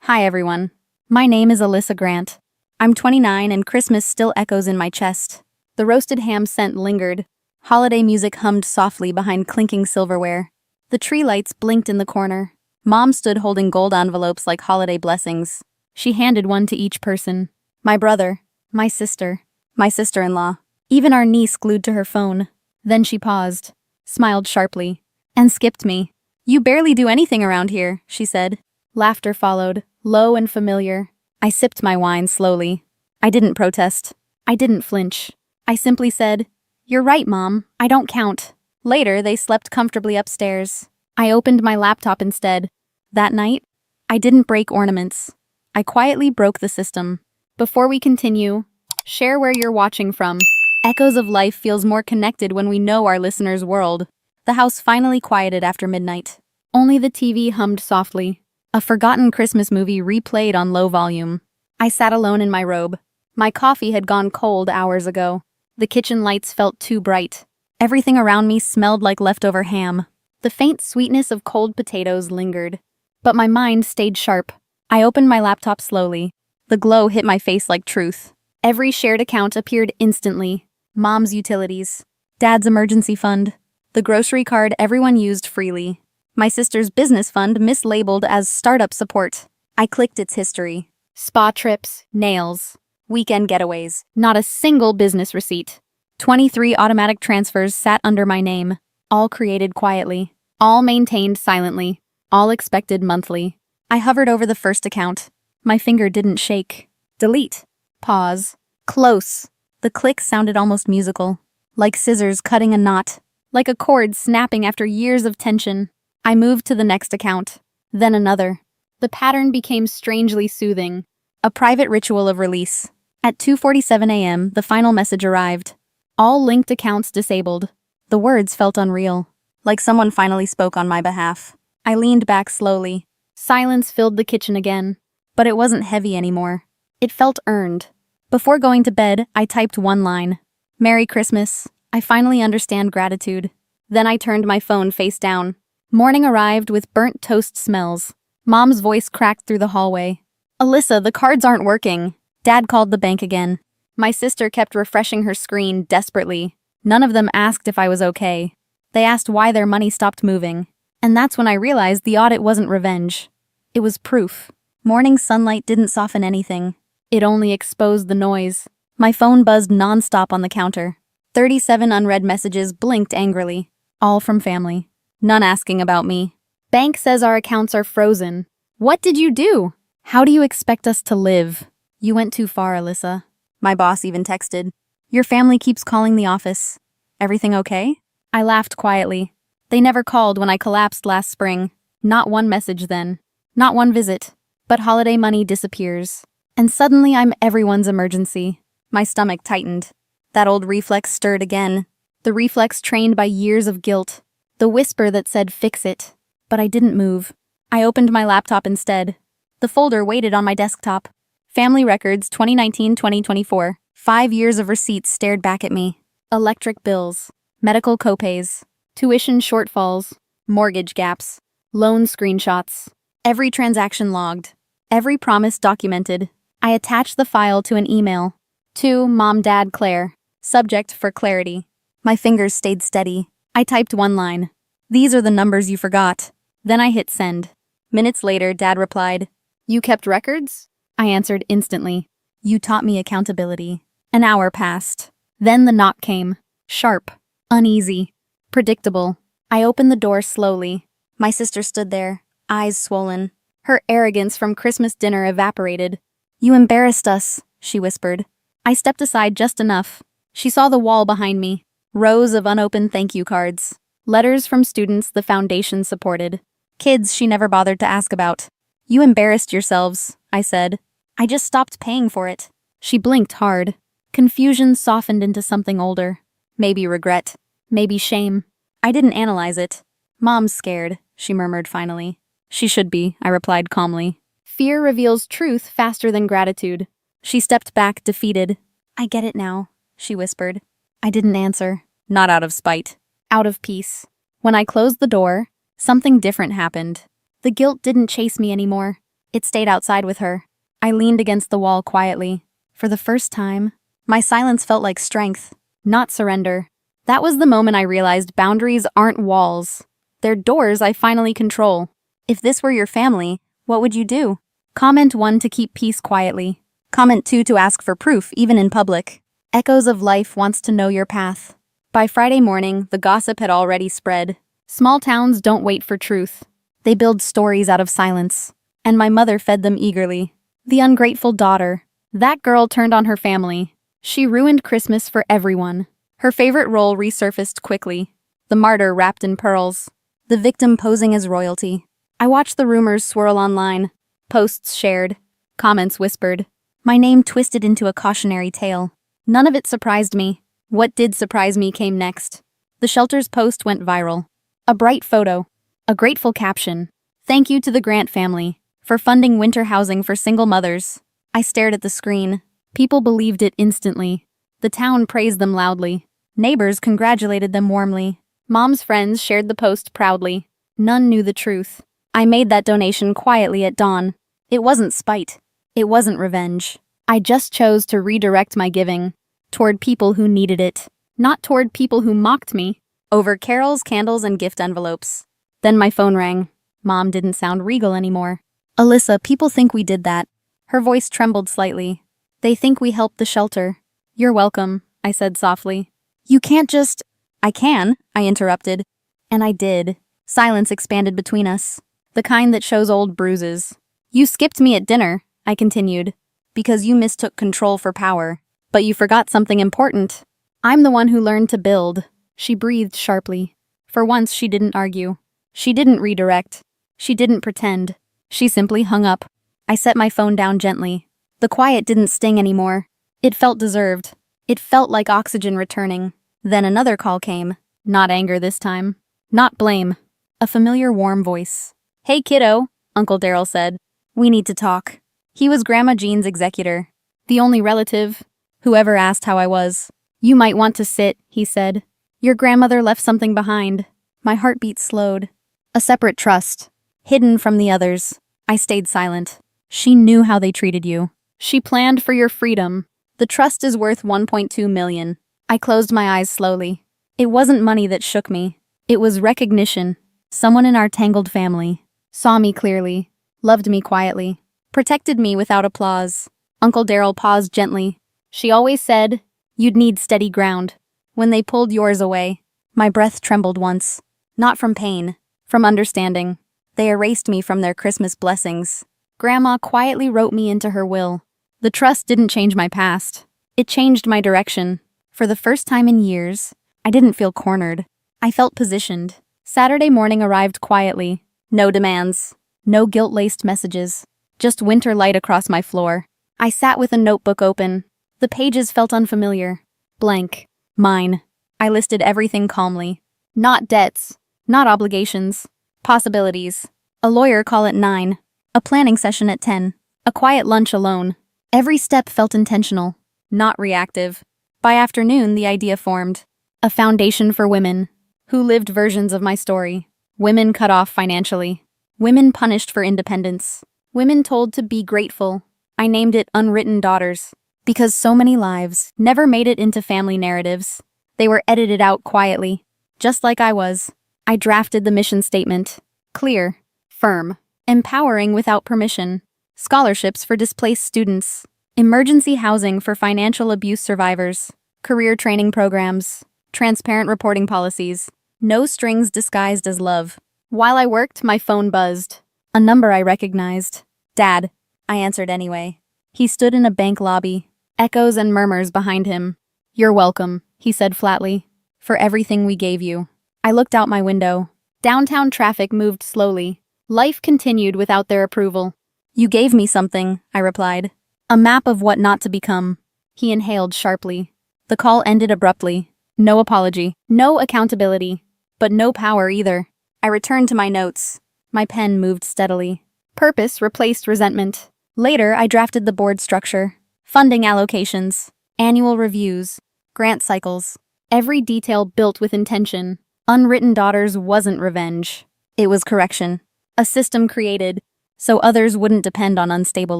Hi everyone. My name is Alyssa Grant. I'm 29 and Christmas still echoes in my chest. The roasted ham scent lingered. Holiday music hummed softly behind clinking silverware. The tree lights blinked in the corner. Mom stood holding gold envelopes like holiday blessings. She handed one to each person. My brother, my sister, my sister-in-law, even our niece glued to her phone. Then she paused, smiled sharply, and skipped me. "You barely do anything around here," she said. Laughter followed, low and familiar. I sipped my wine slowly. I didn't protest. I didn't flinch. I simply said, "You're right, Mom. I don't count." Later, they slept comfortably upstairs. I opened my laptop instead. That night, I didn't break ornaments. I quietly broke the system. Before we continue, share where you're watching from. Echoes of Life feels more connected when we know our listeners' world. The house finally quieted after midnight. Only the TV hummed softly. A forgotten Christmas movie replayed on low volume. I sat alone in my robe. My coffee had gone cold hours ago. The kitchen lights felt too bright. Everything around me smelled like leftover ham. The faint sweetness of cold potatoes lingered. But my mind stayed sharp. I opened my laptop slowly. The glow hit my face like truth. Every shared account appeared instantly. Mom's utilities. Dad's emergency fund. The grocery card everyone used freely. My sister's business fund mislabeled as startup support. I clicked its history. Spa trips, nails, weekend getaways. Not a single business receipt. 23 automatic transfers sat under my name. All created quietly. All maintained silently. All expected monthly. I hovered over the first account. My finger didn't shake. Delete. Pause. Close. The click sounded almost musical. Like scissors cutting a knot. Like a cord snapping after years of tension. I moved to the next account. Then another. The pattern became strangely soothing. A private ritual of release. At 2:47 a.m., the final message arrived. All linked accounts disabled. The words felt unreal. Like someone finally spoke on my behalf. I leaned back slowly. Silence filled the kitchen again. But it wasn't heavy anymore. It felt earned. Before going to bed, I typed one line. "Merry Christmas. I finally understand gratitude." Then I turned my phone face down. Morning arrived with burnt toast smells. Mom's voice cracked through the hallway. "Alyssa, the cards aren't working." Dad called the bank again. My sister kept refreshing her screen desperately. None of them asked if I was okay. They asked why their money stopped moving. And that's when I realized the audit wasn't revenge. It was proof. Morning sunlight didn't soften anything. It only exposed the noise. My phone buzzed nonstop on the counter. 37 unread messages blinked angrily. All from family. None asking about me. "Bank says our accounts are frozen." What did you do? How do you expect us to live? "You went too far, Alyssa." My boss even texted. "Your family keeps calling the office. Everything okay?" I laughed quietly. They never called when I collapsed last spring. Not one message then. Not one visit. But holiday money disappears. And suddenly I'm everyone's emergency. My stomach tightened. That old reflex stirred again. The reflex trained by years of guilt. The whisper that said fix it. But I didn't move. I opened my laptop instead. The folder waited on my desktop. Family Records 2019-2024. 5 years of receipts stared back at me. Electric bills. Medical copays. Tuition shortfalls. Mortgage gaps. Loan screenshots. Every transaction logged. Every promise documented. I attached the file to an email. To Mom, Dad, Claire. Subject for clarity. My fingers stayed steady. I typed one line. "These are the numbers you forgot." Then I hit send. Minutes later, Dad replied, "You kept records?" I answered instantly. "You taught me accountability." An hour passed. Then the knock came. Sharp. Uneasy. Predictable. I opened the door slowly. My sister stood there, eyes swollen. Her arrogance from Christmas dinner evaporated. "You embarrassed us," she whispered. I stepped aside just enough. She saw the wall behind me. Rows of unopened thank you cards. Letters from students the foundation supported. Kids she never bothered to ask about. "You embarrassed yourselves," I said. "I just stopped paying for it." She blinked hard. Confusion softened into something older. Maybe regret. Maybe shame. I didn't analyze it. "Mom's scared," she murmured finally. "She should be," I replied calmly. Fear reveals truth faster than gratitude. She stepped back, defeated. "I get it now," she whispered. I didn't answer. Not out of spite. Out of peace. When I closed the door, something different happened. The guilt didn't chase me anymore. It stayed outside with her. I leaned against the wall quietly. For the first time, my silence felt like strength, not surrender. That was the moment I realized boundaries aren't walls. They're doors I finally control. If this were your family, what would you do? Comment 1 to keep peace quietly. Comment 2 to ask for proof, even in public. Echoes of Life wants to know your path. By Friday morning, the gossip had already spread. Small towns don't wait for truth. They build stories out of silence. And my mother fed them eagerly. The ungrateful daughter. That girl turned on her family. She ruined Christmas for everyone. Her favorite role resurfaced quickly. The martyr wrapped in pearls. The victim posing as royalty. I watched the rumors swirl online. Posts shared. Comments whispered. My name twisted into a cautionary tale. None of it surprised me. What did surprise me came next. The shelter's post went viral. A bright photo. A grateful caption. Thank you to the Grant family for funding winter housing for single mothers. I stared at the screen. People believed it instantly. The town praised them loudly. Neighbors congratulated them warmly. Mom's friends shared the post proudly. None knew the truth. I made that donation quietly at dawn. It wasn't spite. It wasn't revenge. I just chose to redirect my giving toward people who needed it, not toward people who mocked me over carols, candles, and gift envelopes. Then my phone rang. Mom didn't sound regal anymore. Alyssa, people think we did that. Her voice trembled slightly. They think we helped the shelter. You're welcome, I said softly. You can't just... I can, I interrupted. And I did. Silence expanded between us. The kind that shows old bruises. You skipped me at dinner, I continued, because you mistook control for power. But you forgot something important. I'm the one who learned to build. She breathed sharply. For once, she didn't argue. She didn't redirect. She didn't pretend. She simply hung up. I set my phone down gently. The quiet didn't sting anymore. It felt deserved. It felt like oxygen returning. Then another call came. Not anger this time. Not blame. A familiar warm voice. Hey kiddo, Uncle Daryl said. We need to talk. He was Grandma Jean's executor. The only relative who ever asked how I was. You might want to sit, he said. Your grandmother left something behind. My heartbeat slowed. A separate trust. Hidden from the others. I stayed silent. She knew how they treated you. She planned for your freedom. The trust is worth 1.2 million. I closed my eyes slowly. It wasn't money that shook me. It was recognition. Someone in our tangled family saw me clearly, loved me quietly, protected me without applause. Uncle Daryl paused gently. She always said, you'd need steady ground. When they pulled yours away, my breath trembled once. Not from pain, from understanding. They erased me from their Christmas blessings. Grandma quietly wrote me into her will. The trust didn't change my past. It changed my direction. For the first time in years, I didn't feel cornered. I felt positioned. Saturday morning arrived quietly. No demands. No guilt-laced messages. Just winter light across my floor. I sat with a notebook open. The pages felt unfamiliar. Blank. Mine. I listed everything calmly. Not debts. Not obligations. Possibilities. A lawyer call at 9. A planning session at 10. A quiet lunch alone. Every step felt intentional. Not reactive. By afternoon, the idea formed. A foundation for women who lived versions of my story. Women cut off financially. Women punished for independence. Women told to be grateful. I named it Unwritten Daughters. Because so many lives never made it into family narratives. They were edited out quietly. Just like I was. I drafted the mission statement. Clear. Firm. Empowering without permission. Scholarships for displaced students. Emergency housing for financial abuse survivors. Career training programs. Transparent reporting policies. No strings disguised as love. While I worked, my phone buzzed. A number I recognized. Dad. I answered anyway. He stood in a bank lobby. Echoes and murmurs behind him. You're welcome, he said flatly. For everything we gave you. I looked out my window. Downtown traffic moved slowly. Life continued without their approval. You gave me something, I replied. A map of what not to become. He inhaled sharply. The call ended abruptly. No apology. No accountability. But no power either. I returned to my notes. My pen moved steadily. Purpose replaced resentment. Later, I drafted the board structure. Funding allocations. Annual reviews. Grant cycles. Every detail built with intention. Unwritten Daughters wasn't revenge. It was correction. A system created so others wouldn't depend on unstable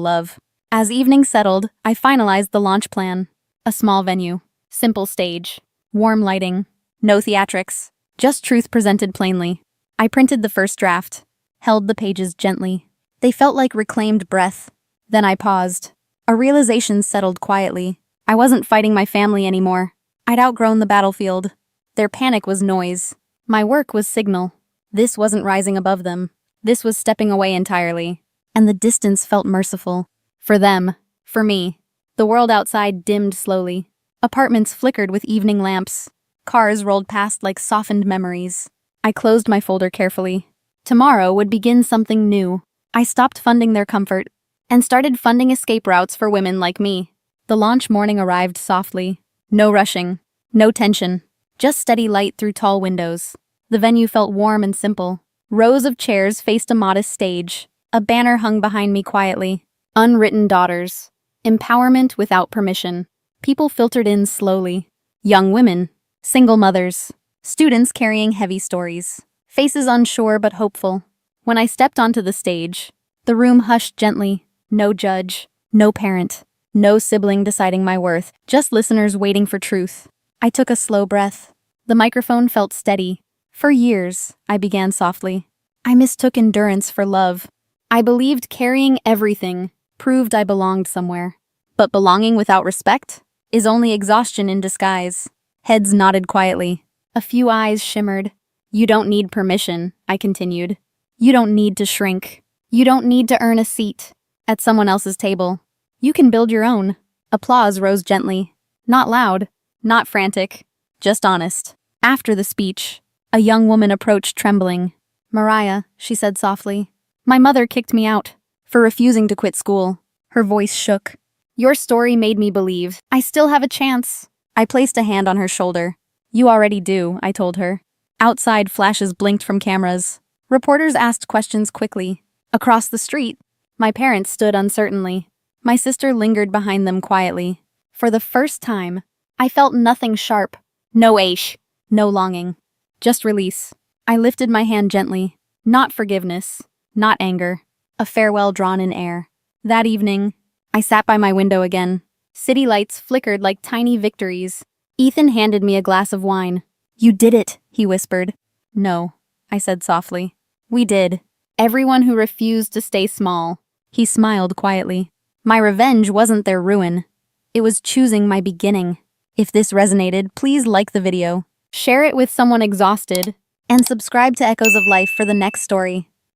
love. As evening settled, I finalized the launch plan. A small venue, simple stage, warm lighting, no theatrics, just truth presented plainly. I printed the first draft, held the pages gently. They felt like reclaimed breath. Then I paused. A realization settled quietly. I wasn't fighting my family anymore. I'd outgrown the battlefield. Their panic was noise. My work was signal. This wasn't rising above them. This was stepping away entirely. And the distance felt merciful. For them. For me. The world outside dimmed slowly. Apartments flickered with evening lamps. Cars rolled past like softened memories. I closed my folder carefully. Tomorrow would begin something new. I stopped funding their comfort and started funding escape routes for women like me. The launch morning arrived softly. No rushing. No tension. Just steady light through tall windows. The venue felt warm and simple. Rows of chairs faced a modest stage. A banner hung behind me quietly. Unwritten daughters. Empowerment without permission. People filtered in slowly. Young women. Single mothers. Students carrying heavy stories. Faces unsure but hopeful. When I stepped onto the stage, the room hushed gently. No judge. No parent. No sibling deciding my worth. Just listeners waiting for truth. I took a slow breath. The microphone felt steady. For years, I began softly. I mistook endurance for love. I believed carrying everything proved I belonged somewhere. But belonging without respect is only exhaustion in disguise. Heads nodded quietly. A few eyes shimmered. You don't need permission, I continued. You don't need to shrink. You don't need to earn a seat at someone else's table. You can build your own. Applause rose gently. Not loud, not frantic, just honest. After the speech, a young woman approached trembling. Mariah, she said softly. My mother kicked me out for refusing to quit school. Her voice shook. Your story made me believe I still have a chance. I placed a hand on her shoulder. You already do, I told her. Outside, flashes blinked from cameras. Reporters asked questions quickly. Across the street, my parents stood uncertainly. My sister lingered behind them quietly. For the first time, I felt nothing sharp. No ache, no longing. Just release. I lifted my hand gently. Not forgiveness, not anger. A farewell drawn in air. That evening, I sat by my window again. City lights flickered like tiny victories. Ethan handed me a glass of wine. You did it, he whispered. No, I said softly. We did. Everyone who refused to stay small. He smiled quietly. My revenge wasn't their ruin. It was choosing my beginning. If this resonated, please like the video, share it with someone exhausted, and subscribe to Echoes of Life for the next story.